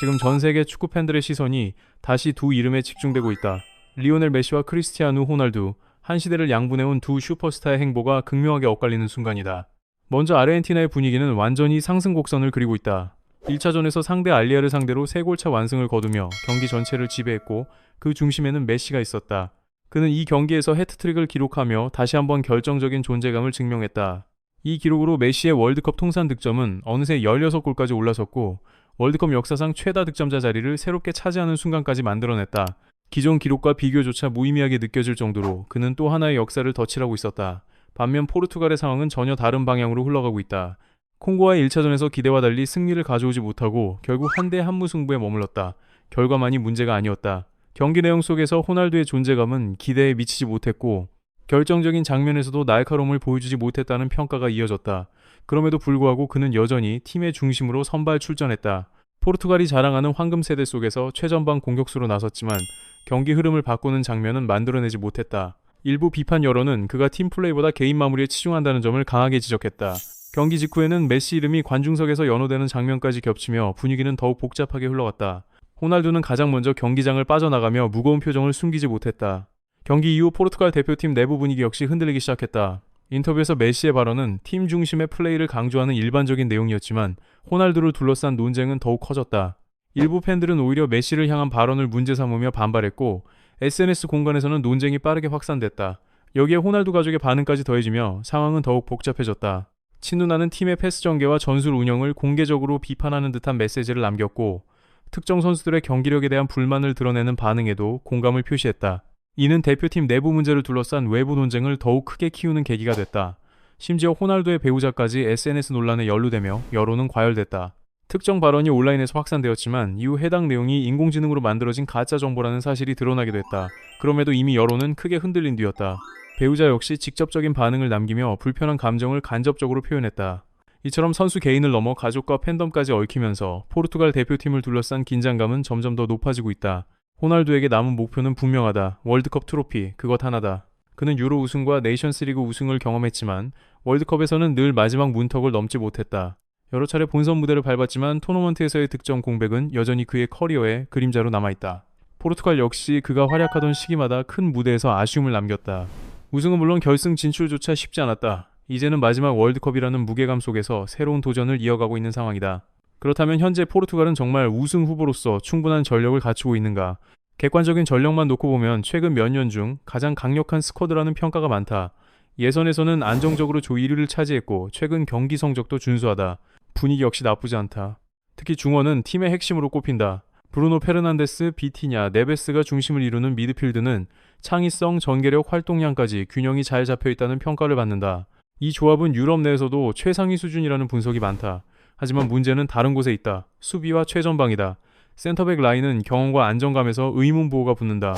지금 전 세계 축구 팬들의 시선이 다시 두 이름에 집중되고 있다. 리오넬 메시와 크리스티아누 호날두, 한 시대를 양분해온 두 슈퍼스타의 행보가 극명하게 엇갈리는 순간이다. 먼저 아르헨티나의 분위기는 완전히 상승 곡선을 그리고 있다. 1차전에서 상대 알리아를 상대로 3골차 완승을 거두며 경기 전체를 지배했고 그 중심에는 메시가 있었다. 그는 이 경기에서 해트트릭을 기록하며 다시 한번 결정적인 존재감을 증명했다. 이 기록으로 메시의 월드컵 통산 득점은 어느새 16골까지 올라섰고 월드컵 역사상 최다 득점자 자리를 새롭게 차지하는 순간까지 만들어냈다. 기존 기록과 비교조차 무의미하게 느껴질 정도로 그는 또 하나의 역사를 덧칠하고 있었다. 반면 포르투갈의 상황은 전혀 다른 방향으로 흘러가고 있다. 콩고와의 1차전에서 기대와 달리 승리를 가져오지 못하고 결국 한대 한무승부에 머물렀다. 결과만이 문제가 아니었다. 경기 내용 속에서 호날두의 존재감은 기대에 미치지 못했고 결정적인 장면에서도 날카로움을 보여주지 못했다는 평가가 이어졌다. 그럼에도 불구하고 그는 여전히 팀의 중심으로 선발 출전했다. 포르투갈이 자랑하는 황금 세대 속에서 최전방 공격수로 나섰지만 경기 흐름을 바꾸는 장면은 만들어내지 못했다. 일부 비판 여론은 그가 팀 플레이보다 개인 마무리에 치중한다는 점을 강하게 지적했다. 경기 직후에는 메시 이름이 관중석에서 연호되는 장면까지 겹치며 분위기는 더욱 복잡하게 흘러갔다. 호날두는 가장 먼저 경기장을 빠져나가며 무거운 표정을 숨기지 못했다. 경기 이후 포르투갈 대표팀 내부 분위기 역시 흔들리기 시작했다. 인터뷰에서 메시의 발언은 팀 중심의 플레이를 강조하는 일반적인 내용이었지만 호날두를 둘러싼 논쟁은 더욱 커졌다. 일부 팬들은 오히려 메시를 향한 발언을 문제 삼으며 반발했고 SNS 공간에서는 논쟁이 빠르게 확산됐다. 여기에 호날두 가족의 반응까지 더해지며 상황은 더욱 복잡해졌다. 친누나는 팀의 패스 전개와 전술 운영을 공개적으로 비판하는 듯한 메시지를 남겼고 특정 선수들의 경기력에 대한 불만을 드러내는 반응에도 공감을 표시했다. 이는 대표팀 내부 문제를 둘러싼 외부 논쟁을 더욱 크게 키우는 계기가 됐다. 심지어 호날두의 배우자까지 SNS 논란에 연루되며 여론은 과열됐다. 특정 발언이 온라인에서 확산되었지만 이후 해당 내용이 인공지능으로 만들어진 가짜 정보라는 사실이 드러나기도 했다. 그럼에도 이미 여론은 크게 흔들린 뒤였다. 배우자 역시 직접적인 반응을 남기며 불편한 감정을 간접적으로 표현했다. 이처럼 선수 개인을 넘어 가족과 팬덤까지 얽히면서 포르투갈 대표팀을 둘러싼 긴장감은 점점 더 높아지고 있다. 호날두에게 남은 목표는 분명하다. 월드컵 트로피, 그것 하나다. 그는 유로 우승과 네이션스리그 우승을 경험했지만 월드컵에서는 늘 마지막 문턱을 넘지 못했다. 여러 차례 본선 무대를 밟았지만 토너먼트에서의 득점 공백은 여전히 그의 커리어의 그림자로 남아있다. 포르투갈 역시 그가 활약하던 시기마다 큰 무대에서 아쉬움을 남겼다. 우승은 물론 결승 진출조차 쉽지 않았다. 이제는 마지막 월드컵이라는 무게감 속에서 새로운 도전을 이어가고 있는 상황이다. 그렇다면 현재 포르투갈은 정말 우승 후보로서 충분한 전력을 갖추고 있는가? 객관적인 전력만 놓고 보면 최근 몇 년 중 가장 강력한 스쿼드라는 평가가 많다. 예선에서는 안정적으로 조 1위를 차지했고 최근 경기 성적도 준수하다. 분위기 역시 나쁘지 않다. 특히 중원은 팀의 핵심으로 꼽힌다. 브루노 페르난데스, 비티냐, 네베스가 중심을 이루는 미드필드는 창의성, 전개력, 활동량까지 균형이 잘 잡혀있다는 평가를 받는다. 이 조합은 유럽 내에서도 최상위 수준이라는 분석이 많다. 하지만 문제는 다른 곳에 있다. 수비와 최전방이다. 센터백 라인은 경험과 안정감에서 의문보호가 붙는다.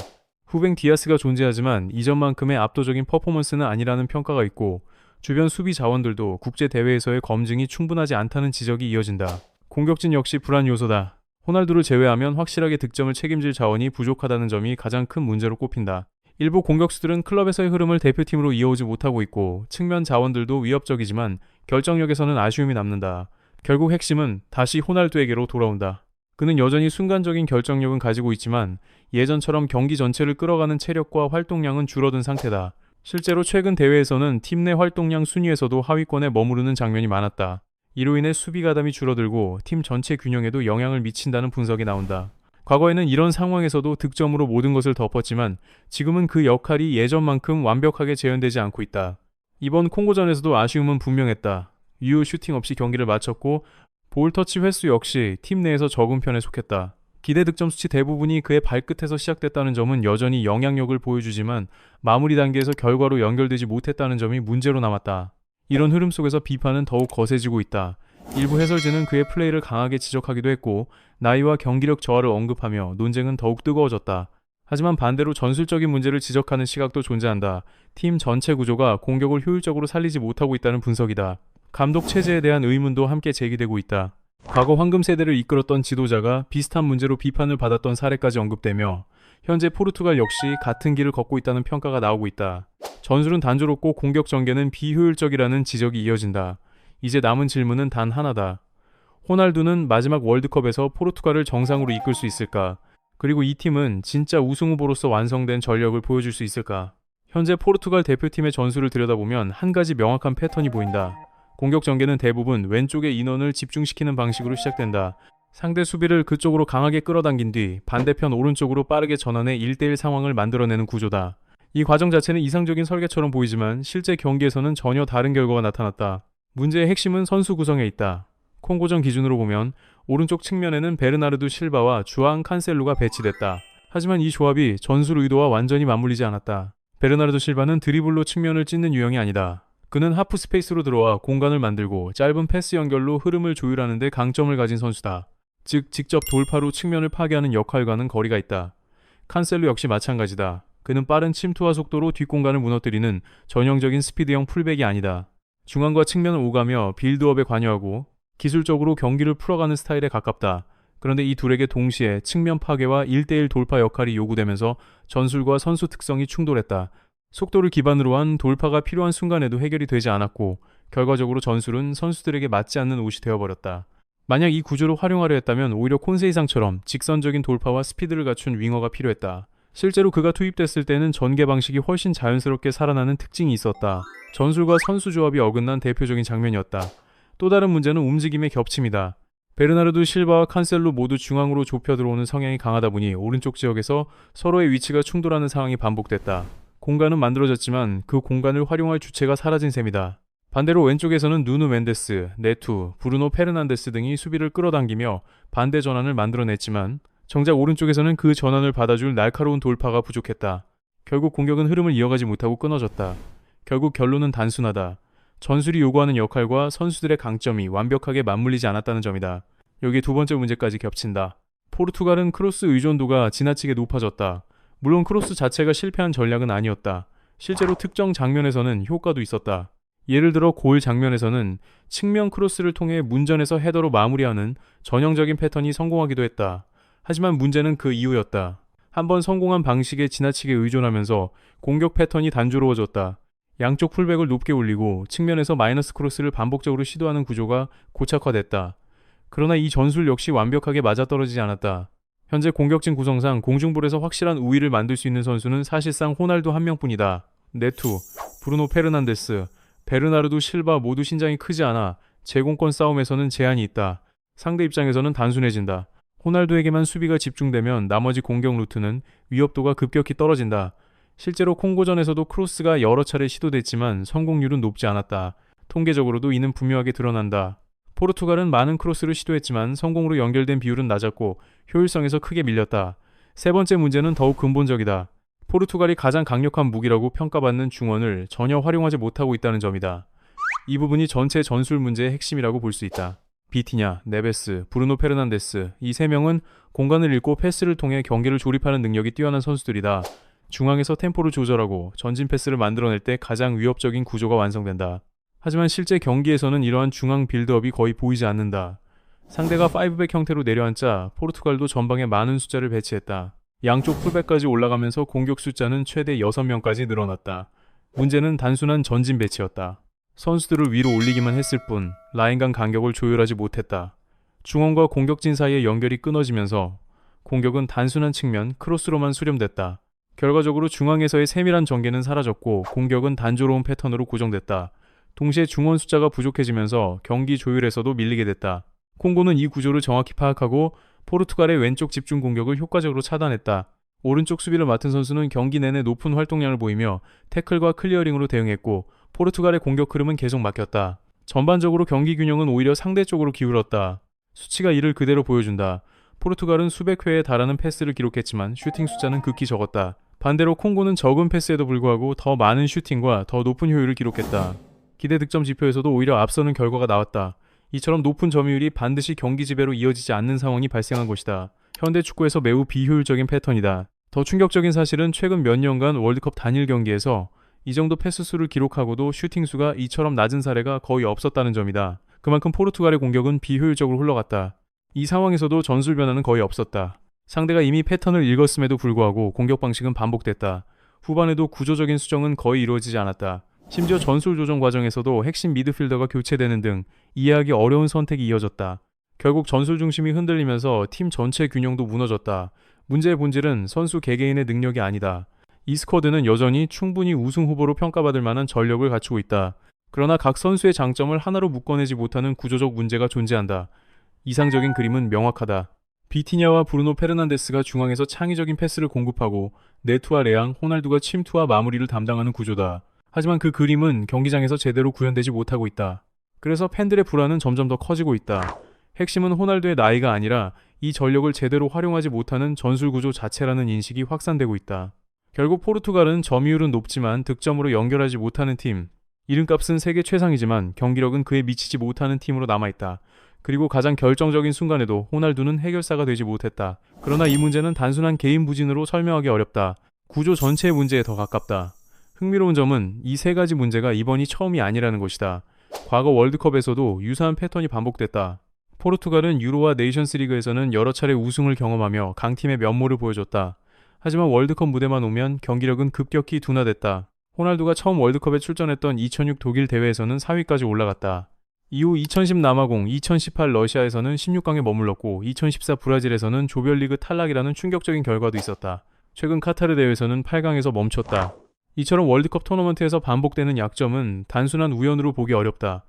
후뱅 디아스가 존재하지만 이전만큼의 압도적인 퍼포먼스는 아니라는 평가가 있고 주변 수비 자원들도 국제대회에서의 검증이 충분하지 않다는 지적이 이어진다. 공격진 역시 불안 요소다. 호날두를 제외하면 확실하게 득점을 책임질 자원이 부족하다는 점이 가장 큰 문제로 꼽힌다. 일부 공격수들은 클럽에서의 흐름을 대표팀으로 이어오지 못하고 있고 측면 자원들도 위협적이지만 결정력에서는 아쉬움이 남는다. 결국 핵심은 다시 호날두에게로 돌아온다. 그는 여전히 순간적인 결정력은 가지고 있지만 예전처럼 경기 전체를 끌어가는 체력과 활동량은 줄어든 상태다. 실제로 최근 대회에서는 팀 내 활동량 순위에서도 하위권에 머무르는 장면이 많았다. 이로 인해 수비 가담이 줄어들고 팀 전체 균형에도 영향을 미친다는 분석이 나온다. 과거에는 이런 상황에서도 득점으로 모든 것을 덮었지만 지금은 그 역할이 예전만큼 완벽하게 재현되지 않고 있다. 이번 콩고전에서도 아쉬움은 분명했다. 유효 슈팅 없이 경기를 마쳤고 볼 터치 횟수 역시 팀 내에서 적은 편에 속했다. 기대 득점 수치 대부분이 그의 발끝에서 시작됐다는 점은 여전히 영향력을 보여주지만 마무리 단계에서 결과로 연결되지 못했다는 점이 문제로 남았다. 이런 흐름 속에서 비판은 더욱 거세지고 있다. 일부 해설진은 그의 플레이를 강하게 지적하기도 했고 나이와 경기력 저하를 언급하며 논쟁은 더욱 뜨거워졌다. 하지만 반대로 전술적인 문제를 지적하는 시각도 존재한다. 팀 전체 구조가 공격을 효율적으로 살리지 못하고 있다는 분석이다. 감독 체제에 대한 의문도 함께 제기되고 있다. 과거 황금 세대를 이끌었던 지도자가 비슷한 문제로 비판을 받았던 사례까지 언급되며 현재 포르투갈 역시 같은 길을 걷고 있다는 평가가 나오고 있다. 전술은 단조롭고 공격 전개는 비효율적이라는 지적이 이어진다. 이제 남은 질문은 단 하나다. 호날두는 마지막 월드컵에서 포르투갈을 정상으로 이끌 수 있을까? 그리고 이 팀은 진짜 우승 후보로서 완성된 전력을 보여줄 수 있을까? 현재 포르투갈 대표팀의 전술을 들여다보면 한 가지 명확한 패턴이 보인다. 공격 전개는 대부분 왼쪽에 인원을 집중시키는 방식으로 시작된다. 상대 수비를 그쪽으로 강하게 끌어당긴 뒤 반대편 오른쪽으로 빠르게 전환해 1대1 상황을 만들어내는 구조다. 이 과정 자체는 이상적인 설계처럼 보이지만 실제 경기에서는 전혀 다른 결과가 나타났다. 문제의 핵심은 선수 구성에 있다. 콩고전 기준으로 보면 오른쪽 측면에는 베르나르두 실바와 주앙 칸셀루가 배치됐다. 하지만 이 조합이 전술 의도와 완전히 맞물리지 않았다. 베르나르두 실바는 드리블로 측면을 찢는 유형이 아니다. 그는 하프 스페이스로 들어와 공간을 만들고 짧은 패스 연결로 흐름을 조율하는 데 강점을 가진 선수다. 즉 직접 돌파로 측면을 파괴하는 역할과는 거리가 있다. 칸셀루 역시 마찬가지다. 그는 빠른 침투와 속도로 뒷공간을 무너뜨리는 전형적인 스피드형 풀백이 아니다. 중앙과 측면을 오가며 빌드업에 관여하고 기술적으로 경기를 풀어가는 스타일에 가깝다. 그런데 이 둘에게 동시에 측면 파괴와 1대1 돌파 역할이 요구되면서 전술과 선수 특성이 충돌했다. 속도를 기반으로 한 돌파가 필요한 순간에도 해결이 되지 않았고 결과적으로 전술은 선수들에게 맞지 않는 옷이 되어버렸다. 만약 이 구조를 활용하려 했다면 오히려 콘세이상처럼 직선적인 돌파와 스피드를 갖춘 윙어가 필요했다. 실제로 그가 투입됐을 때는 전개 방식이 훨씬 자연스럽게 살아나는 특징이 있었다. 전술과 선수 조합이 어긋난 대표적인 장면이었다. 또 다른 문제는 움직임의 겹침이다. 베르나르두 실바와 칸셀루 모두 중앙으로 좁혀 들어오는 성향이 강하다 보니 오른쪽 지역에서 서로의 위치가 충돌하는 상황이 반복됐다. 공간은 만들어졌지만 그 공간을 활용할 주체가 사라진 셈이다. 반대로 왼쪽에서는 누누 멘데스, 네투, 브루노 페르난데스 등이 수비를 끌어당기며 반대 전환을 만들어냈지만 정작 오른쪽에서는 그 전환을 받아줄 날카로운 돌파가 부족했다. 결국 공격은 흐름을 이어가지 못하고 끊어졌다. 결국 결론은 단순하다. 전술이 요구하는 역할과 선수들의 강점이 완벽하게 맞물리지 않았다는 점이다. 여기에 두 번째 문제까지 겹친다. 포르투갈은 크로스 의존도가 지나치게 높아졌다. 물론 크로스 자체가 실패한 전략은 아니었다. 실제로 특정 장면에서는 효과도 있었다. 예를 들어 골 장면에서는 측면 크로스를 통해 문전에서 헤더로 마무리하는 전형적인 패턴이 성공하기도 했다. 하지만 문제는 그 이후였다. 한번 성공한 방식에 지나치게 의존하면서 공격 패턴이 단조로워졌다. 양쪽 풀백을 높게 올리고 측면에서 마이너스 크로스를 반복적으로 시도하는 구조가 고착화됐다. 그러나 이 전술 역시 완벽하게 맞아떨어지지 않았다. 현재 공격진 구성상 공중볼에서 확실한 우위를 만들 수 있는 선수는 사실상 호날두 한 명뿐이다. 네투, 브루노 페르난데스, 베르나르두 실바 모두 신장이 크지 않아 제공권 싸움에서는 제한이 있다. 상대 입장에서는 단순해진다. 호날두에게만 수비가 집중되면 나머지 공격 루트는 위협도가 급격히 떨어진다. 실제로 콩고전에서도 크로스가 여러 차례 시도됐지만 성공률은 높지 않았다. 통계적으로도 이는 분명하게 드러난다. 포르투갈은 많은 크로스를 시도했지만 성공으로 연결된 비율은 낮았고 효율성에서 크게 밀렸다. 세 번째 문제는 더욱 근본적이다. 포르투갈이 가장 강력한 무기라고 평가받는 중원을 전혀 활용하지 못하고 있다는 점이다. 이 부분이 전체 전술 문제의 핵심이라고 볼 수 있다. 비티냐, 네베스, 브루노 페르난데스 이 세 명은 공간을 읽고 패스를 통해 경기를 조립하는 능력이 뛰어난 선수들이다. 중앙에서 템포를 조절하고 전진 패스를 만들어낼 때 가장 위협적인 구조가 완성된다. 하지만 실제 경기에서는 이러한 중앙 빌드업이 거의 보이지 않는다. 상대가 5백 형태로 내려앉자 포르투갈도 전방에 많은 숫자를 배치했다. 양쪽 풀백까지 올라가면서 공격 숫자는 최대 6명까지 늘어났다. 문제는 단순한 전진 배치였다. 선수들을 위로 올리기만 했을 뿐 라인 간 간격을 조율하지 못했다. 중원과 공격진 사이의 연결이 끊어지면서 공격은 단순한 측면 크로스로만 수렴됐다. 결과적으로 중앙에서의 세밀한 전개는 사라졌고 공격은 단조로운 패턴으로 고정됐다. 동시에 중원 숫자가 부족해지면서 경기 조율에서도 밀리게 됐다. 콩고는 이 구조를 정확히 파악하고 포르투갈의 왼쪽 집중 공격을 효과적으로 차단했다. 오른쪽 수비를 맡은 선수는 경기 내내 높은 활동량을 보이며 태클과 클리어링으로 대응했고 포르투갈의 공격 흐름은 계속 막혔다. 전반적으로 경기 균형은 오히려 상대 쪽으로 기울었다. 수치가 이를 그대로 보여준다. 포르투갈은 수백 회에 달하는 패스를 기록했지만 슈팅 숫자는 극히 적었다. 반대로 콩고는 적은 패스에도 불구하고 더 많은 슈팅과 더 높은 효율을 기록했다. 기대 득점 지표에서도 오히려 앞서는 결과가 나왔다. 이처럼 높은 점유율이 반드시 경기 지배로 이어지지 않는 상황이 발생한 것이다. 현대 축구에서 매우 비효율적인 패턴이다. 더 충격적인 사실은 최근 몇 년간 월드컵 단일 경기에서 이 정도 패스 수를 기록하고도 슈팅 수가 이처럼 낮은 사례가 거의 없었다는 점이다. 그만큼 포르투갈의 공격은 비효율적으로 흘러갔다. 이 상황에서도 전술 변화는 거의 없었다. 상대가 이미 패턴을 읽었음에도 불구하고 공격 방식은 반복됐다. 후반에도 구조적인 수정은 거의 이루어지지 않았다. 심지어 전술 조정 과정에서도 핵심 미드필더가 교체되는 등 이해하기 어려운 선택이 이어졌다. 결국 전술 중심이 흔들리면서 팀 전체 균형도 무너졌다. 문제의 본질은 선수 개개인의 능력이 아니다. 이 스쿼드는 여전히 충분히 우승 후보로 평가받을 만한 전력을 갖추고 있다. 그러나 각 선수의 장점을 하나로 묶어내지 못하는 구조적 문제가 존재한다. 이상적인 그림은 명확하다. 비티냐와 브루노 페르난데스가 중앙에서 창의적인 패스를 공급하고 네투와 레앙, 호날두가 침투와 마무리를 담당하는 구조다. 하지만 그 그림은 경기장에서 제대로 구현되지 못하고 있다. 그래서 팬들의 불안은 점점 더 커지고 있다. 핵심은 호날두의 나이가 아니라 이 전력을 제대로 활용하지 못하는 전술 구조 자체라는 인식이 확산되고 있다. 결국 포르투갈은 점유율은 높지만 득점으로 연결하지 못하는 팀. 이름값은 세계 최상이지만 경기력은 그에 미치지 못하는 팀으로 남아있다. 그리고 가장 결정적인 순간에도 호날두는 해결사가 되지 못했다. 그러나 이 문제는 단순한 개인 부진으로 설명하기 어렵다. 구조 전체의 문제에 더 가깝다. 흥미로운 점은 이 세 가지 문제가 이번이 처음이 아니라는 것이다. 과거 월드컵에서도 유사한 패턴이 반복됐다. 포르투갈은 유로와 네이션스리그에서는 여러 차례 우승을 경험하며 강팀의 면모를 보여줬다. 하지만 월드컵 무대만 오면 경기력은 급격히 둔화됐다. 호날두가 처음 월드컵에 출전했던 2006 독일 대회에서는 4위까지 올라갔다. 이후 2010 남아공, 2018 러시아에서는 16강에 머물렀고 2014 브라질에서는 조별리그 탈락이라는 충격적인 결과도 있었다. 최근 카타르 대회에서는 8강에서 멈췄다. 이처럼 월드컵 토너먼트에서 반복되는 약점은 단순한 우연으로 보기 어렵다.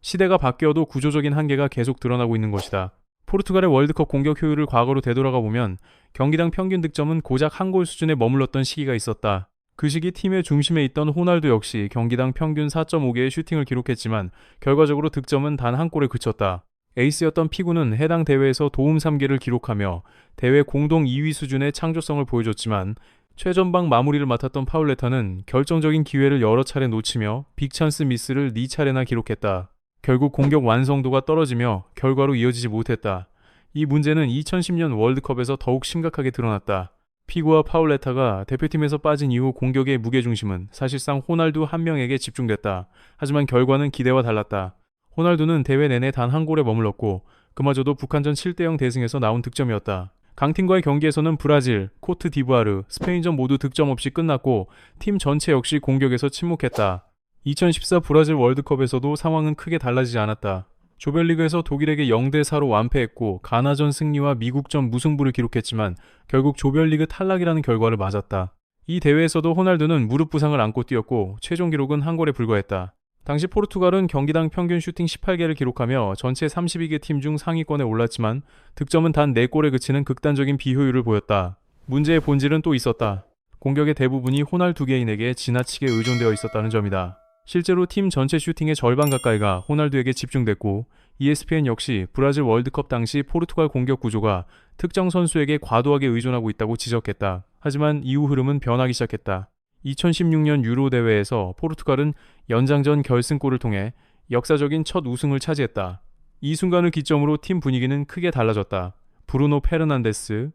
시대가 바뀌어도 구조적인 한계가 계속 드러나고 있는 것이다. 포르투갈의 월드컵 공격 효율을 과거로 되돌아가 보면 경기당 평균 득점은 고작 한 골 수준에 머물렀던 시기가 있었다. 그 시기 팀의 중심에 있던 호날두 역시 경기당 평균 4.5개의 슈팅을 기록했지만 결과적으로 득점은 단 한 골에 그쳤다. 에이스였던 피구는 해당 대회에서 도움 3개를 기록하며 대회 공동 2위 수준의 창조성을 보여줬지만 최전방 마무리를 맡았던 파울레타는 결정적인 기회를 여러 차례 놓치며 빅찬스 미스를 4차례나 기록했다. 결국 공격 완성도가 떨어지며 결과로 이어지지 못했다. 이 문제는 2010년 월드컵에서 더욱 심각하게 드러났다. 피구와 파울레타가 대표팀에서 빠진 이후 공격의 무게중심은 사실상 호날두 한 명에게 집중됐다. 하지만 결과는 기대와 달랐다. 호날두는 대회 내내 단 한 골에 머물렀고 그마저도 북한전 7대0 대승에서 나온 득점이었다. 강팀과의 경기에서는 브라질, 코트 디부아르, 스페인전 모두 득점 없이 끝났고 팀 전체 역시 공격에서 침묵했다. 2014 브라질 월드컵에서도 상황은 크게 달라지지 않았다. 조별리그에서 독일에게 0대4로 완패했고 가나전 승리와 미국전 무승부를 기록했지만 결국 조별리그 탈락이라는 결과를 맞았다. 이 대회에서도 호날두는 무릎 부상을 안고 뛰었고 최종 기록은 한 골에 불과했다. 당시 포르투갈은 경기당 평균 슈팅 18개를 기록하며 전체 32개 팀 중 상위권에 올랐지만 득점은 단 4골에 그치는 극단적인 비효율을 보였다. 문제의 본질은 또 있었다. 공격의 대부분이 호날두 개인에게 지나치게 의존되어 있었다는 점이다. 실제로 팀 전체 슈팅의 절반 가까이가 호날두에게 집중됐고 ESPN 역시 브라질 월드컵 당시 포르투갈 공격 구조가 특정 선수에게 과도하게 의존하고 있다고 지적했다. 하지만 이후 흐름은 변하기 시작했다. 2016년 유로 대회에서 포르투갈은 연장전 결승골을 통해 역사적인 첫 우승을 차지했다. 이 순간을 기점으로 팀 분위기는 크게 달라졌다. 브루노 페르난데스,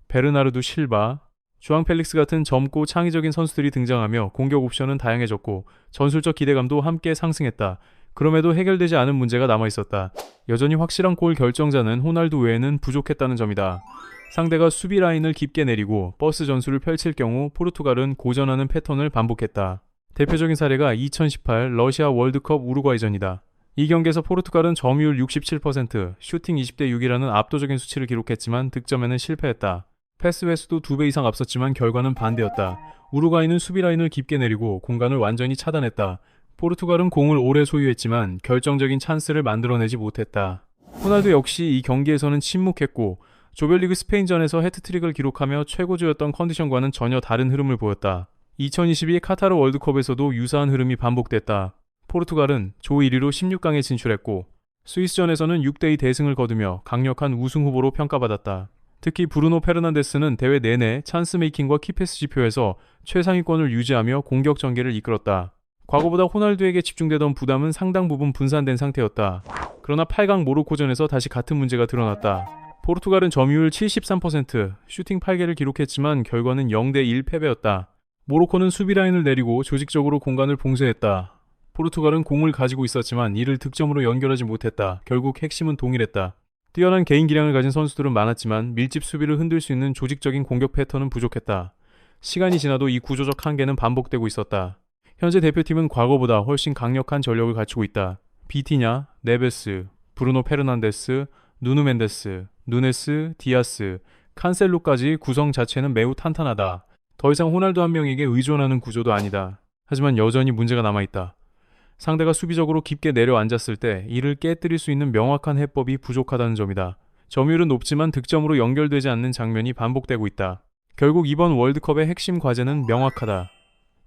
베르나르두 실바, 주앙 펠릭스 같은 젊고 창의적인 선수들이 등장하며 공격 옵션은 다양해졌고 전술적 기대감도 함께 상승했다. 그럼에도 해결되지 않은 문제가 남아있었다. 여전히 확실한 골 결정자는 호날두 외에는 부족했다는 점이다. 상대가 수비 라인을 깊게 내리고 버스 전술을 펼칠 경우 포르투갈은 고전하는 패턴을 반복했다. 대표적인 사례가 2018 러시아 월드컵 우루과이전이다. 이 경기에서 포르투갈은 점유율 67%, 슈팅 20대 6이라는 압도적인 수치를 기록했지만 득점에는 실패했다. 패스 횟수도 2배 이상 앞섰지만 결과는 반대였다. 우루과이는 수비 라인을 깊게 내리고 공간을 완전히 차단했다. 포르투갈은 공을 오래 소유했지만 결정적인 찬스를 만들어내지 못했다. 호날두 역시 이 경기에서는 침묵했고 조별리그 스페인전에서 해트트릭을 기록하며 최고조였던 컨디션과는 전혀 다른 흐름을 보였다. 2022 카타르 월드컵에서도 유사한 흐름이 반복됐다. 포르투갈은 조 1위로 16강에 진출했고 스위스전에서는 6대2 대승을 거두며 강력한 우승 후보로 평가받았다. 특히 브루노 페르난데스는 대회 내내 찬스 메이킹과 키패스 지표에서 최상위권을 유지하며 공격 전개를 이끌었다. 과거보다 호날두에게 집중되던 부담은 상당 부분 분산된 상태였다. 그러나 8강 모로코전에서 다시 같은 문제가 드러났다. 포르투갈은 점유율 73%, 슈팅 8개를 기록했지만 결과는 0대1 패배였다. 모로코는 수비 라인을 내리고 조직적으로 공간을 봉쇄했다. 포르투갈은 공을 가지고 있었지만 이를 득점으로 연결하지 못했다. 결국 핵심은 동일했다. 뛰어난 개인 기량을 가진 선수들은 많았지만 밀집 수비를 흔들 수 있는 조직적인 공격 패턴은 부족했다. 시간이 지나도 이 구조적 한계는 반복되고 있었다. 현재 대표팀은 과거보다 훨씬 강력한 전력을 갖추고 있다. 비티냐, 네베스, 브루노 페르난데스, 누누 멘데스, 누네스, 디아스, 칸셀로까지 구성 자체는 매우 탄탄하다. 더 이상 호날두 한 명에게 의존하는 구조도 아니다. 하지만 여전히 문제가 남아있다. 상대가 수비적으로 깊게 내려앉았을 때 이를 깨뜨릴 수 있는 명확한 해법이 부족하다는 점이다. 점유율은 높지만 득점으로 연결되지 않는 장면이 반복되고 있다. 결국 이번 월드컵의 핵심 과제는 명확하다.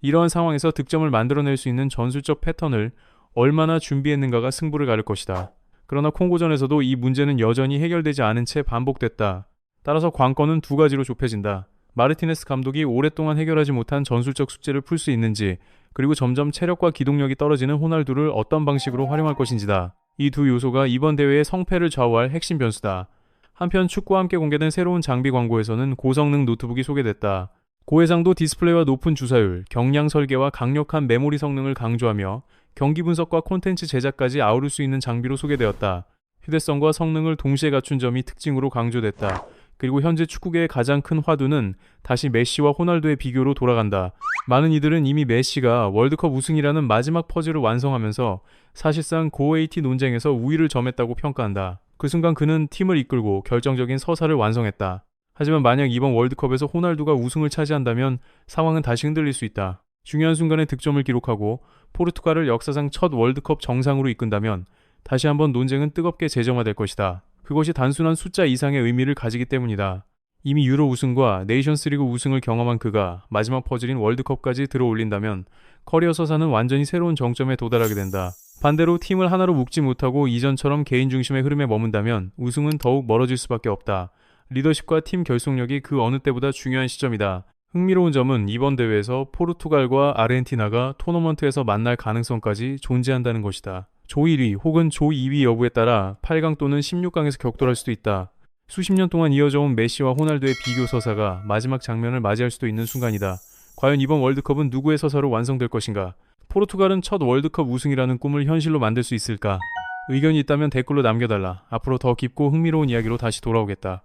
이러한 상황에서 득점을 만들어낼 수 있는 전술적 패턴을 얼마나 준비했는가가 승부를 가를 것이다. 그러나 콩고전에서도 이 문제는 여전히 해결되지 않은 채 반복됐다. 따라서 관건은 두 가지로 좁혀진다. 마르티네스 감독이 오랫동안 해결하지 못한 전술적 숙제를 풀 수 있는지, 그리고 점점 체력과 기동력이 떨어지는 호날두를 어떤 방식으로 활용할 것인지다. 이 두 요소가 이번 대회의 성패를 좌우할 핵심 변수다. 한편 축구와 함께 공개된 새로운 장비 광고에서는 고성능 노트북이 소개됐다. 고해상도 디스플레이와 높은 주사율, 경량 설계와 강력한 메모리 성능을 강조하며 경기 분석과 콘텐츠 제작까지 아우를 수 있는 장비로 소개되었다. 휴대성과 성능을 동시에 갖춘 점이 특징으로 강조됐다. 그리고 현재 축구계의 가장 큰 화두는 다시 메시와 호날두의 비교로 돌아간다. 많은 이들은 이미 메시가 월드컵 우승이라는 마지막 퍼즐을 완성하면서 사실상 고에이티 논쟁에서 우위를 점했다고 평가한다. 그 순간 그는 팀을 이끌고 결정적인 서사를 완성했다. 하지만 만약 이번 월드컵에서 호날두가 우승을 차지한다면 상황은 다시 흔들릴 수 있다. 중요한 순간에 득점을 기록하고 포르투갈을 역사상 첫 월드컵 정상으로 이끈다면 다시 한번 논쟁은 뜨겁게 재점화될 것이다. 그것이 단순한 숫자 이상의 의미를 가지기 때문이다. 이미 유로 우승과 네이션스리그 우승을 경험한 그가 마지막 퍼즐인 월드컵까지 들어올린다면 커리어 서사는 완전히 새로운 정점에 도달하게 된다. 반대로 팀을 하나로 묶지 못하고 이전처럼 개인 중심의 흐름에 머문다면 우승은 더욱 멀어질 수밖에 없다. 리더십과 팀 결속력이 그 어느 때보다 중요한 시점이다. 흥미로운 점은 이번 대회에서 포르투갈과 아르헨티나가 토너먼트에서 만날 가능성까지 존재한다는 것이다. 조 1위 혹은 조 2위 여부에 따라 8강 또는 16강에서 격돌할 수도 있다. 수십 년 동안 이어져온 메시와 호날두의 비교 서사가 마지막 장면을 맞이할 수도 있는 순간이다. 과연 이번 월드컵은 누구의 서사로 완성될 것인가? 포르투갈은 첫 월드컵 우승이라는 꿈을 현실로 만들 수 있을까? 의견이 있다면 댓글로 남겨달라. 앞으로 더 깊고 흥미로운 이야기로 다시 돌아오겠다.